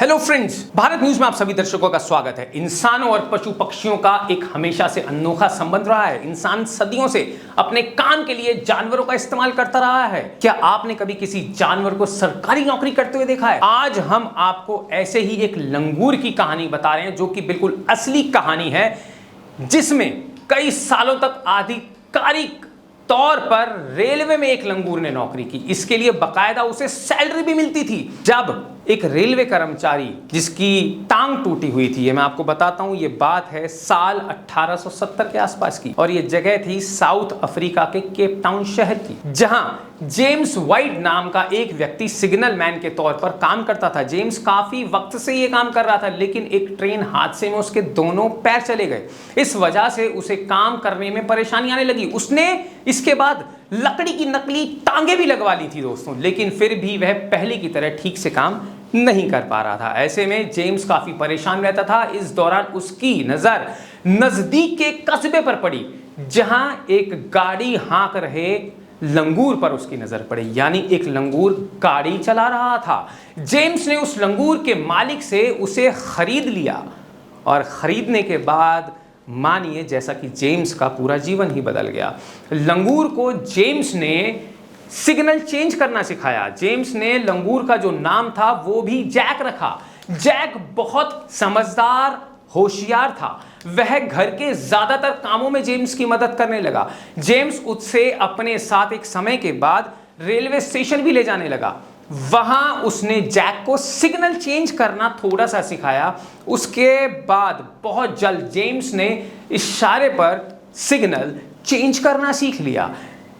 Hello friends, Bharat news में आप सभी दर्शकों का स्वागत है। इंसानों और पशु पक्षियों का एक हमेशा से अनोखा संबंध रहा है। इंसान सदियों से अपने काम के लिए जानवरों का इस्तेमाल करता रहा है। क्या आपने कभी किसी जानवर को सरकारी नौकरी करते हुए देखा है? आज हम आपको ऐसे ही एक लंगूर की कहानी बता रहे हैं, जो कि बिल्कुल असली कहानी है, जिसमें कई सालों तक आधिकारिक तौर पर रेलवे में एक लंगूर ने नौकरी की। इसके लिए बकायदा उसे सैलरी भी मिलती थी। जब एक रेलवे कर्मचारी जिसकी टांग टूटी हुई थी, ये मैं आपको बताता हूं, ये बात है साल 1870 के आसपास की, और ये जगह थी साउथ अफ्रीका के केप टाउन शहर की, जहां जेम्स वाइट नाम का एक व्यक्ति सिग्नल मैन के तौर पर काम करता था। जेम्स काफी वक्त से ये काम कर रहा था, लेकिन एक ट्रेन हादसे में उसके दोनों पैर चले गए। इस वजह से उसे काम करने में परेशानी आने लगी। उसने इसके बाद लकड़ी की नकली टांगे भी लगवा ली थी दोस्तों, लेकिन फिर भी वह पहले की तरह ठीक से काम नहीं कर पा रहा था। ऐसे में जेम्स काफी परेशान रहता था। इस दौरान उसकी नजर नजदीक के कस्बे पर पड़ी, जहां एक गाड़ी हाँक रहे लंगूर पर उसकी नजर पड़ी। यानी एक लंगूर गाड़ी चला रहा था। जेम्स ने उस लंगूर के मालिक से उसे खरीद लिया, और खरीदने के बाद मानिए जैसा कि जेम्स का पूरा जीवन ही बदल गया। लंगूर को जेम्स ने सिग्नल चेंज करना सिखाया। जेम्स ने लंगूर का जो नाम था वो भी जैक रखा। जैक बहुत समझदार, होशियार था। वह घर के ज्यादातर कामों में जेम्स की मदद करने लगा। जेम्स उससे अपने साथ एक समय के बाद रेलवे स्टेशन भी ले जाने लगा। वहां उसने जैक को सिग्नल चेंज करना थोड़ा सा सिखाया। उसके बाद बहुत जल्द जेम्स ने इशारे पर सिग्नल चेंज करना सीख लिया।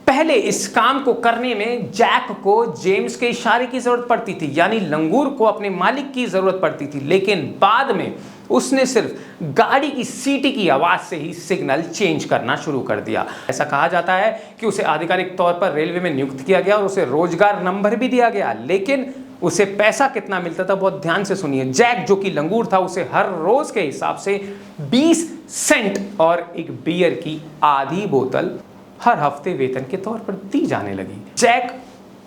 पहले इस काम को करने में जैक को जेम्स के इशारे की जरूरत पड़ती थी, यानी लंगूर को अपने मालिक की जरूरत पड़ती थी, लेकिन बाद में उसने सिर्फ गाड़ी की सीटी की आवाज से ही सिग्नल चेंज करना शुरू कर दिया। ऐसा कहा जाता है कि उसे आधिकारिक तौर पर रेलवे में नियुक्त किया गया और उसे रोजगार नंबर भी दिया गया, लेकिन उसे पैसा कितना मिलता था बहुत ध्यान से सुनिए। जैक जो कि लंगूर था, उसे हर रोज के हिसाब से 20 सेंट और एक बियर की आधी बोतल हर हफ्ते वेतन के तौर पर दी जाने लगी। जैक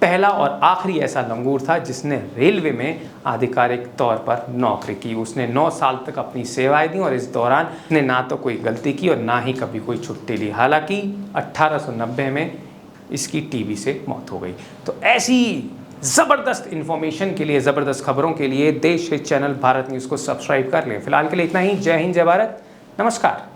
पहला और आखिरी ऐसा लंगूर था जिसने रेलवे में आधिकारिक तौर पर नौकरी की। उसने 9 साल तक अपनी सेवाएं दी, और इस दौरान उसने ना तो कोई गलती की और ना ही कभी कोई छुट्टी ली। हालांकि 1890 में इसकी टीबी से मौत हो गई। तो ऐसी जबरदस्त इंफॉर्मेशन के लिए, जबरदस्त खबरों के लिए देश हित चैनल भारत न्यूज को सब्सक्राइब कर लें। फिलहाल के लिए इतना ही। जय हिंद, जय भारत, नमस्कार।